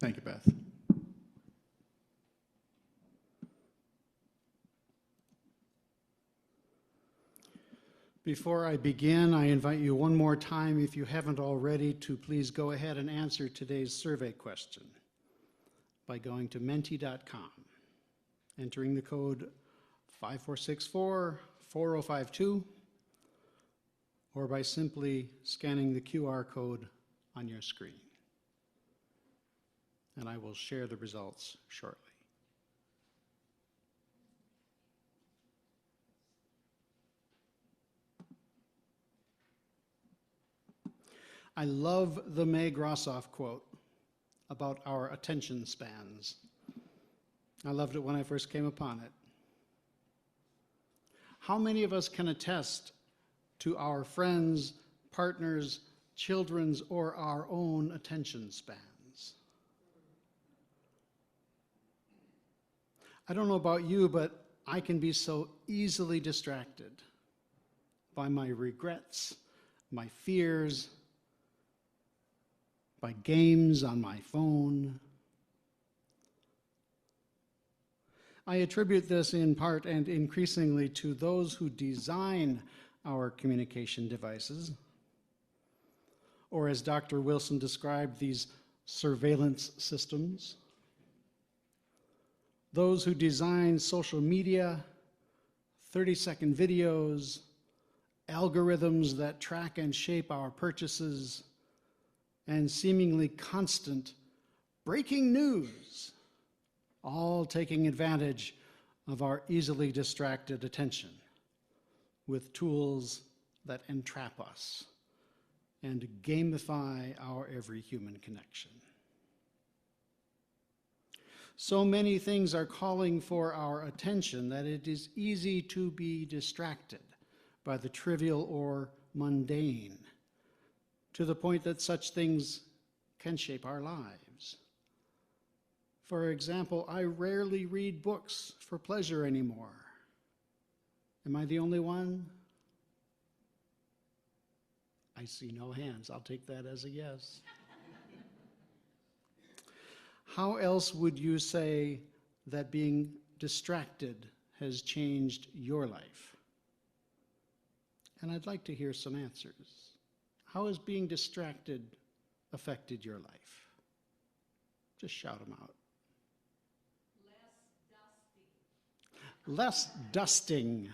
Thank you, Beth. Before I begin, I invite you one more time, if you haven't already, to please go ahead and answer today's survey question by going to menti.com, entering the code 5464-4052, or by simply scanning the QR code on your screen. And I will share the results shortly. I love the Meg Rossoff quote about our attention spans. I loved it when I first came upon it. How many of us can attest to our friends, partners, children's, or our own attention spans? I don't know about you, but I can be so easily distracted by my regrets, my fears, by games on my phone. I attribute this in part and increasingly to those who design our communication devices, or as Dr. Wilson described, these surveillance systems. Those who design social media, 30-second videos, algorithms that track and shape our purchases, and seemingly constant breaking news, all taking advantage of our easily distracted attention with tools that entrap us and gamify our every human connection. So many things are calling for our attention that it is easy to be distracted by the trivial or mundane, to the point that such things can shape our lives. For example, I rarely read books for pleasure anymore. Am I the only one? I see no hands. I'll take that as a yes. How else would you say that being distracted has changed your life? And I'd like to hear some answers. How has being distracted affected your life? Just shout them out. Less dusting.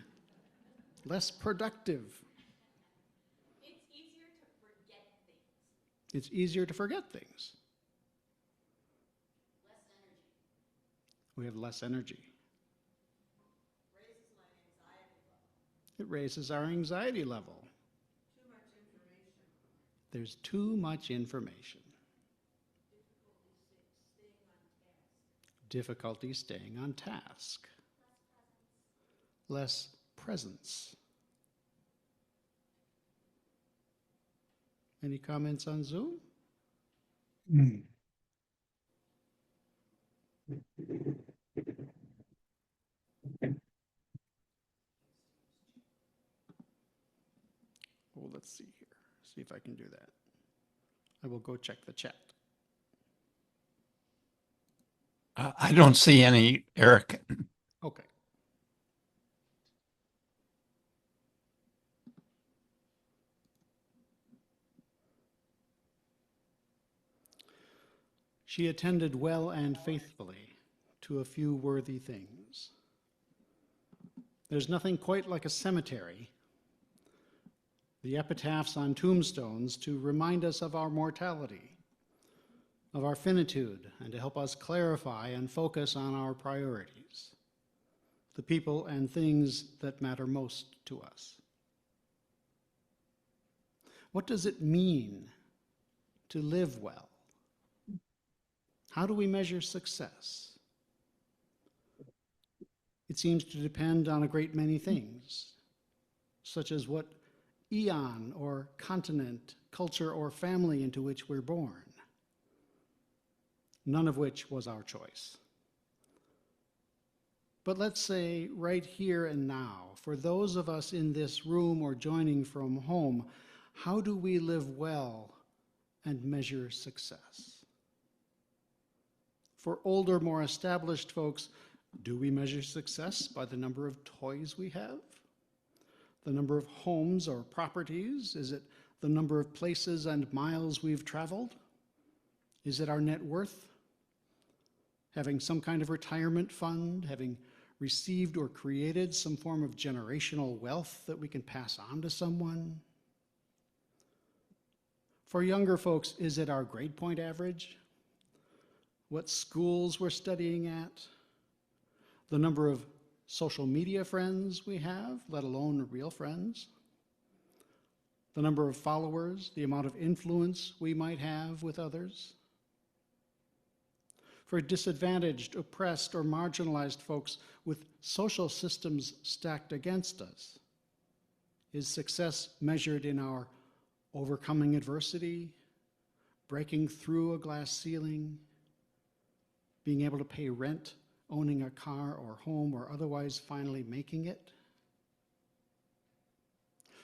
Less productive. It's easier to forget things. It's easier to forget things. Less energy. We have less energy. Raises my anxiety level. It raises our anxiety level. Too much information. There's too much information. Difficulty staying on task. Difficulty staying on task. Less presence. Any comments on Zoom? Well, let's see here. See if I can do that. I will go check the chat. I don't see any, Eric. Okay. She attended well and faithfully to a few worthy things. There's nothing quite like a cemetery, the epitaphs on tombstones, to remind us of our mortality, of our finitude, and to help us clarify and focus on our priorities, the people and things that matter most to us. What does it mean to live well? How do we measure success? It seems to depend on a great many things, such as what eon or continent, culture, or family into which we're born, none of which was our choice. But let's say right here and now, for those of us in this room or joining from home, how do we live well and measure success? For older, more established folks, do we measure success by the number of toys we have? The number of homes or properties? Is it the number of places and miles we've traveled? Is it our net worth? Having some kind of retirement fund? Having received or created some form of generational wealth that we can pass on to someone? For younger folks, is it our grade point average? What schools we're studying at? The number of social media friends we have, let alone real friends? The number of followers, the amount of influence we might have with others? For disadvantaged, oppressed, or marginalized folks with social systems stacked against us, is success measured in our overcoming adversity, breaking through a glass ceiling, being able to pay rent, owning a car or home, or otherwise finally making it?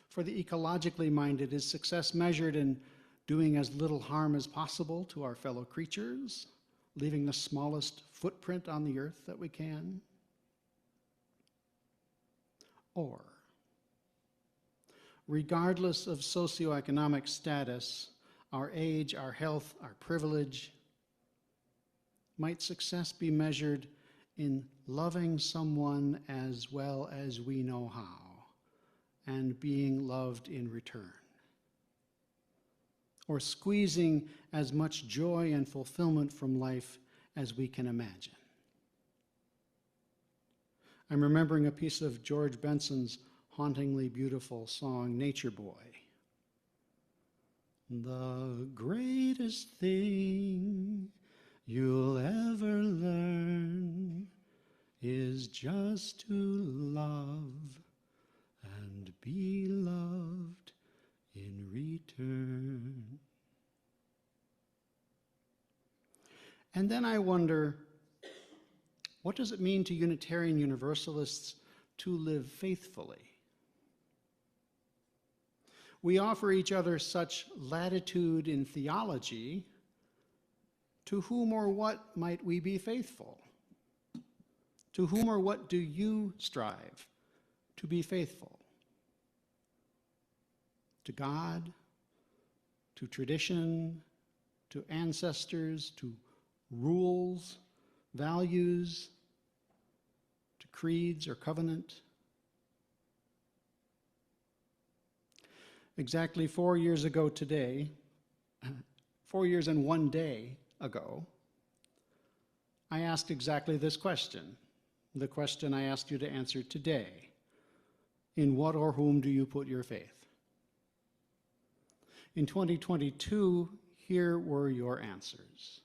For the ecologically minded, is success measured in doing as little harm as possible to our fellow creatures, leaving the smallest footprint on the earth that we can? Or, regardless of socioeconomic status, our age, our health, our privilege, might success be measured in loving someone as well as we know how, and being loved in return? Or squeezing as much joy and fulfillment from life as we can imagine? I'm remembering a piece of George Benson's hauntingly beautiful song, Nature Boy. The greatest thing you'll ever learn is just to love and be loved in return. And then I wonder, what does it mean to Unitarian Universalists to live faithfully? We offer each other such latitude in theology. To whom or what might we be faithful? To whom or what do you strive to be faithful? To God, to tradition, to ancestors, to rules, values, to creeds or covenant? Exactly 4 years ago today, 4 years and 1 day ago, I asked exactly this question, the question I asked you to answer today. In what or whom do you put your faith? In 2022, here were your answers.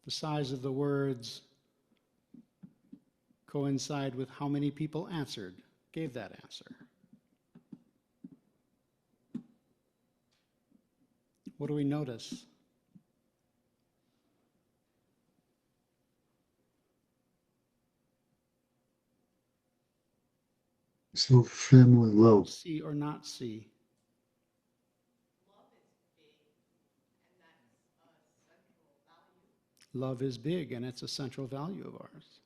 The size of the words coincide with how many people gave that answer. What do we notice? So family love. See or not see? Love is big, and that's a central value. Love is big, and it's a central value of ours.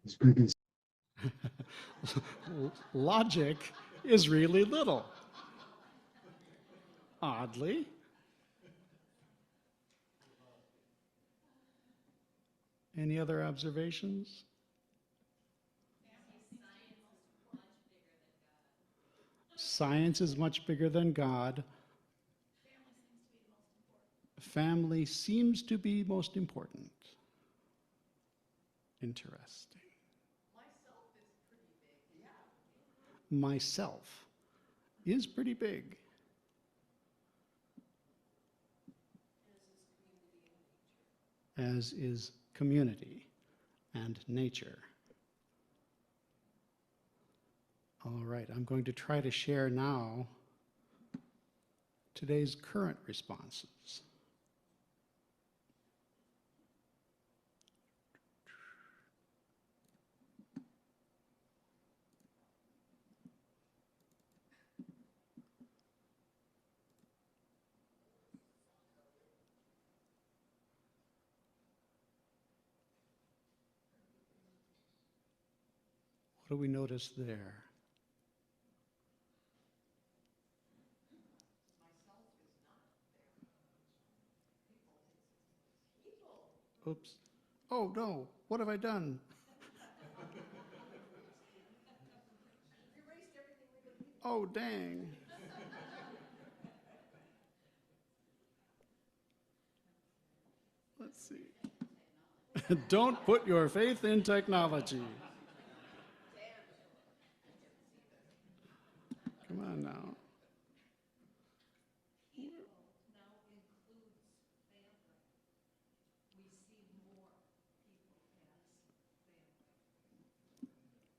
As big as Logic is really little. Oddly. Any other observations? Science is much bigger than God. Family seems to be most important. Interesting. Myself is pretty big. As is community and nature. All right, I'm going to try to share now today's current responses. do we notice there? Oops. Oh, no. What have I done? Oh, dang. Let's see. Don't put your faith in technology. Come on now.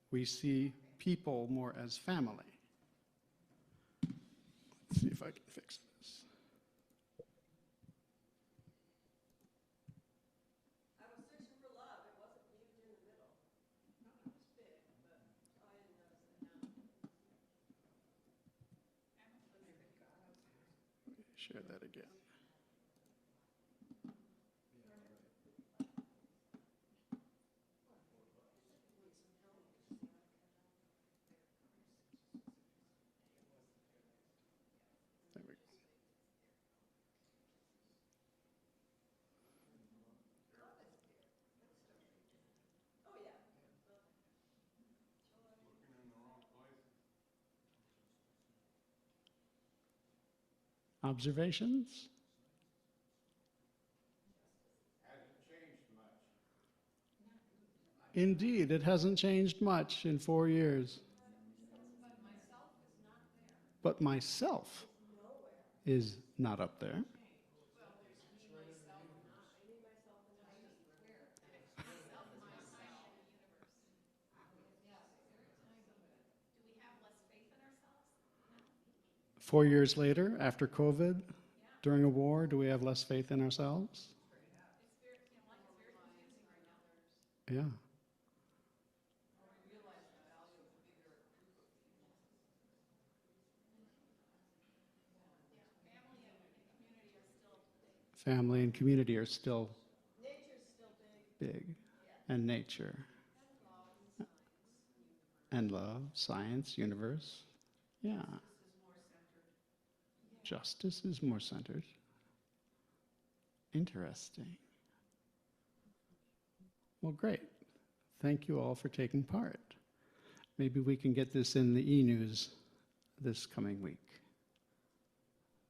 We see people more as family. Let's see if I can fix this. I was searching for love. It wasn't muted in the middle. No, it was big, but I didn't notice it now. Share that again. There we go. Observations? Indeed, it hasn't changed much in 4 years. But myself is not up there. Four years later, after COVID, during a war, do we have less faith in ourselves? Yeah. Family and community are still big. And nature. And love, science, universe. Yeah. Justice is more centered. Interesting. Well, great. Thank you all for taking part. Maybe we can get this in the e-news this coming week.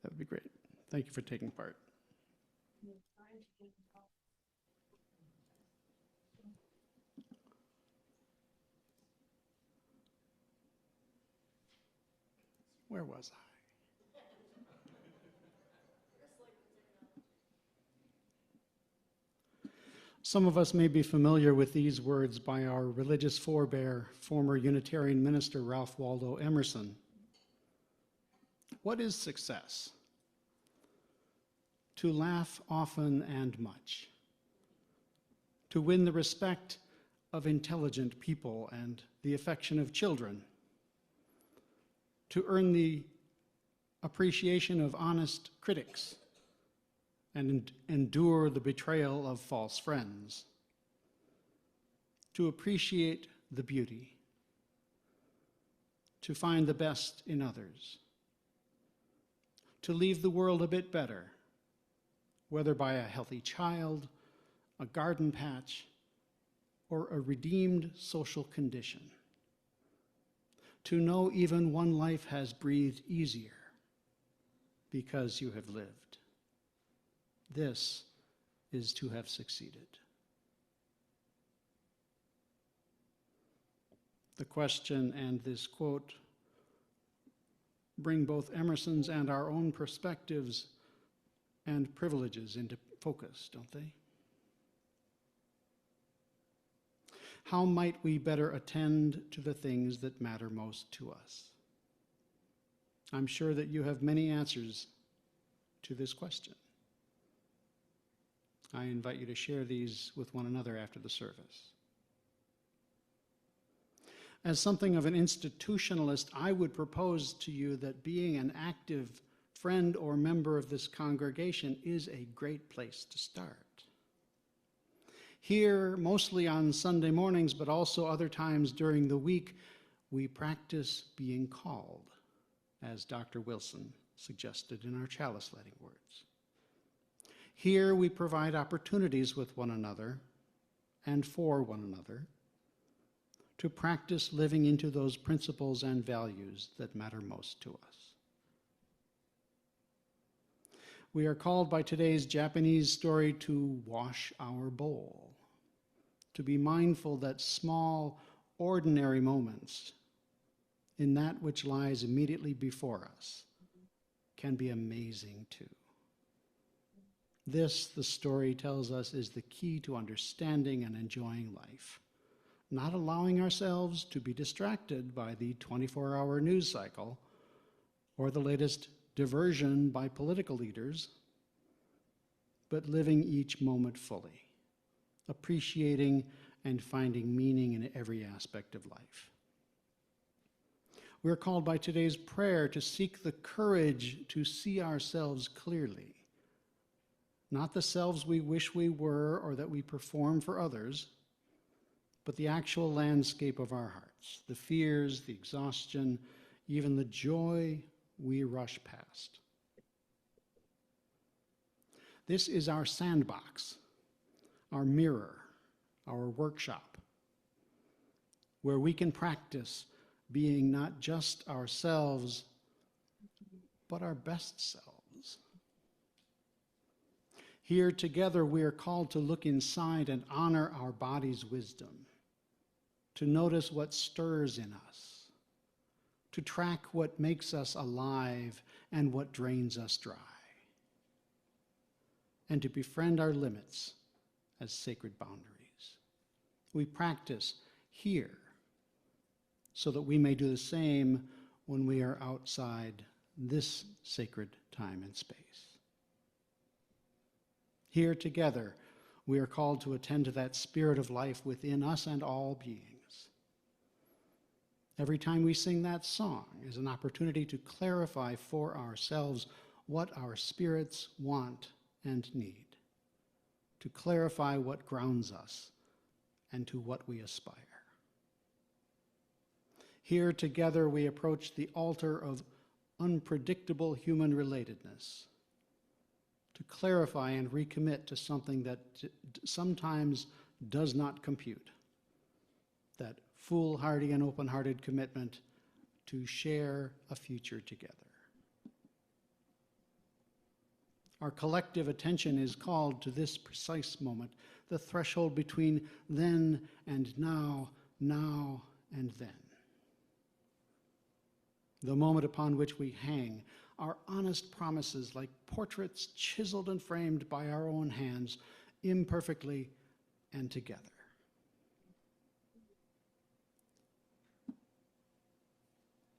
That would be great. Thank you for taking part. Where was I? Some of us may be familiar with these words by our religious forebear, former Unitarian minister Ralph Waldo Emerson. What is success? To laugh often and much. To win the respect of intelligent people and the affection of children. To earn the appreciation of honest critics and endure the betrayal of false friends. To appreciate the beauty. To find the best in others. To leave the world a bit better, whether by a healthy child, a garden patch, or a redeemed social condition. To know even one life has breathed easier because you have lived. This is to have succeeded. The question and this quote bring both Emerson's and our own perspectives and privileges into focus, don't they? How might we better attend to the things that matter most to us? I'm sure that you have many answers to this question. I invite you to share these with one another after the service. As something of an institutionalist, I would propose to you that being an active friend or member of this congregation is a great place to start. Here, mostly on Sunday mornings, but also other times during the week, we practice being called, as Dr. Wilson suggested in our chalice lighting words. Here we provide opportunities with one another and for one another to practice living into those principles and values that matter most to us. We are called by today's Japanese story to wash our bowl, to be mindful that small, ordinary moments in that which lies immediately before us can be amazing too. This, the story tells us, is the key to understanding and enjoying life, not allowing ourselves to be distracted by the 24-hour news cycle or the latest diversion by political leaders, but living each moment fully, appreciating and finding meaning in every aspect of life. We're called by today's prayer to seek the courage to see ourselves clearly, not the selves we wish we were or that we perform for others, but the actual landscape of our hearts, the fears, the exhaustion, even the joy we rush past. This is our sandbox, our mirror, our workshop, where we can practice being not just ourselves, but our best selves. Here together we are called to look inside and honor our body's wisdom, to notice what stirs in us, to track what makes us alive and what drains us dry, and to befriend our limits as sacred boundaries. We practice here so that we may do the same when we are outside this sacred time and space. Here together, we are called to attend to that spirit of life within us and all beings. Every time we sing that song is an opportunity to clarify for ourselves what our spirits want and need, to clarify what grounds us and to what we aspire. Here together we approach the altar of unpredictable human relatedness, to clarify and recommit to something that sometimes does not compute, that foolhardy and open-hearted commitment to share a future together. Our collective attention is called to this precise moment, the threshold between then and now, now and then. The moment upon which we hang our honest promises like portraits chiseled and framed by our own hands, imperfectly and together.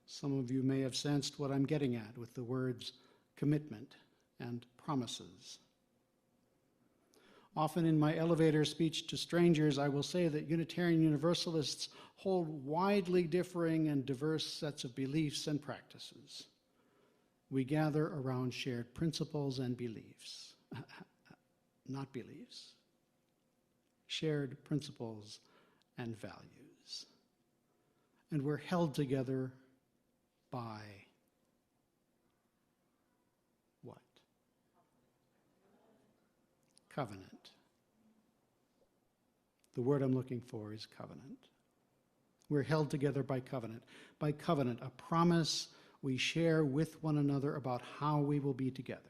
Some of you may have sensed what I'm getting at with the words commitment and promises. Often in my elevator speech to strangers, I will say that Unitarian Universalists hold widely differing and diverse sets of beliefs and practices. We gather around shared principles and beliefs, not beliefs, shared principles and values. And we're held together by what? Covenant. The word I'm looking for is covenant. We're held together by covenant. By covenant, a promise we share with one another about how we will be together.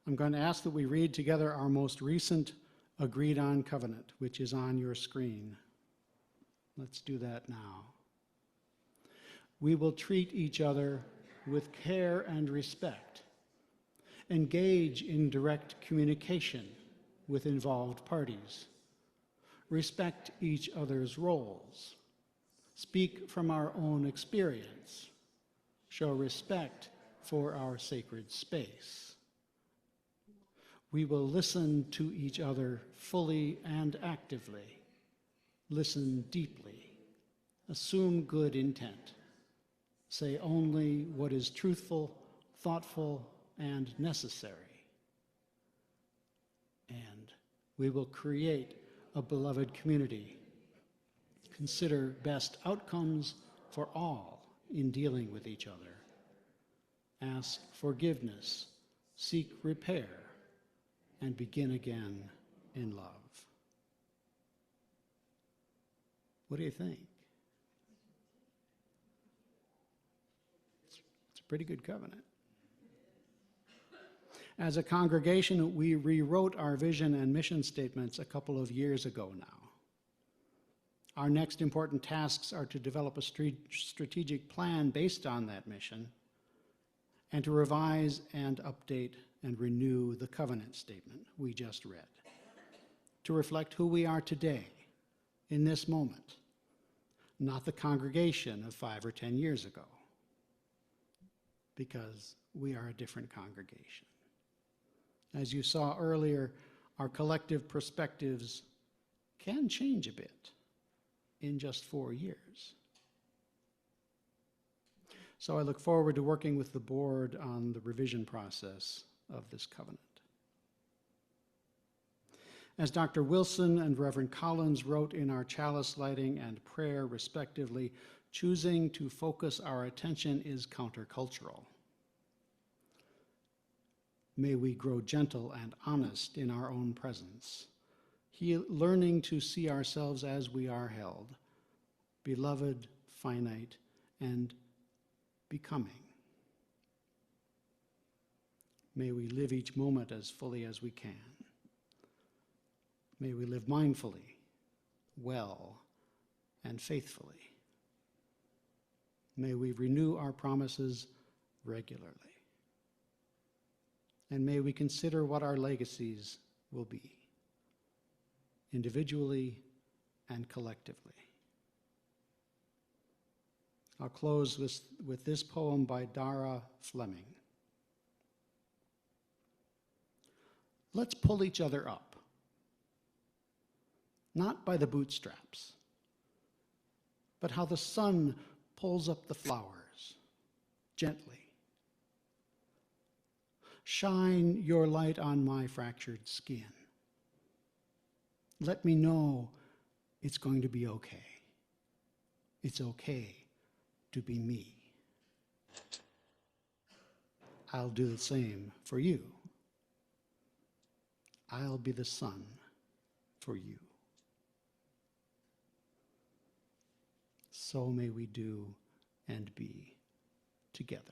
I'm going to ask that we read together our most recent agreed on covenant, which is on your screen. Let's do that now. We will treat each other with care and respect, engage in direct communication with involved parties, respect each other's roles, speak from our own experience, show respect for our sacred space. We will listen to each other fully and actively, listen deeply, assume good intent, say only what is truthful, thoughtful, and necessary, and We will create a beloved community. Consider best outcomes for all in dealing with each other. Ask forgiveness, seek repair, and begin again in love. What do you think? It's a pretty good covenant. As a congregation, we rewrote our vision and mission statements a couple of years ago now. Our next important tasks are to develop a strategic plan based on that mission and to revise and update and renew the covenant statement we just read to reflect who we are today in this moment, not the congregation of 5 or 10 years ago, because we are a different congregation. As you saw earlier, our collective perspectives can change a bit in just 4 years. So I look forward to working with the board on the revision process of this covenant. As Dr. Wilson and Reverend Collins wrote in our chalice lighting and prayer, respectively, choosing to focus our attention is countercultural. May we grow gentle and honest in our own presence, learning to see ourselves as we are held, beloved, finite, and becoming. May we live each moment as fully as we can. May we live mindfully, well, and faithfully. May we renew our promises regularly. And may we consider what our legacies will be, individually and collectively. I'll close with this poem by Dara Fleming. Let's pull each other up, not by the bootstraps, but how the sun pulls up the flowers, gently. Shine your light on my fractured skin. Let me know it's going to be okay. It's okay to be me. I'll do the same for you. I'll be the sun for you. So may we do and be together.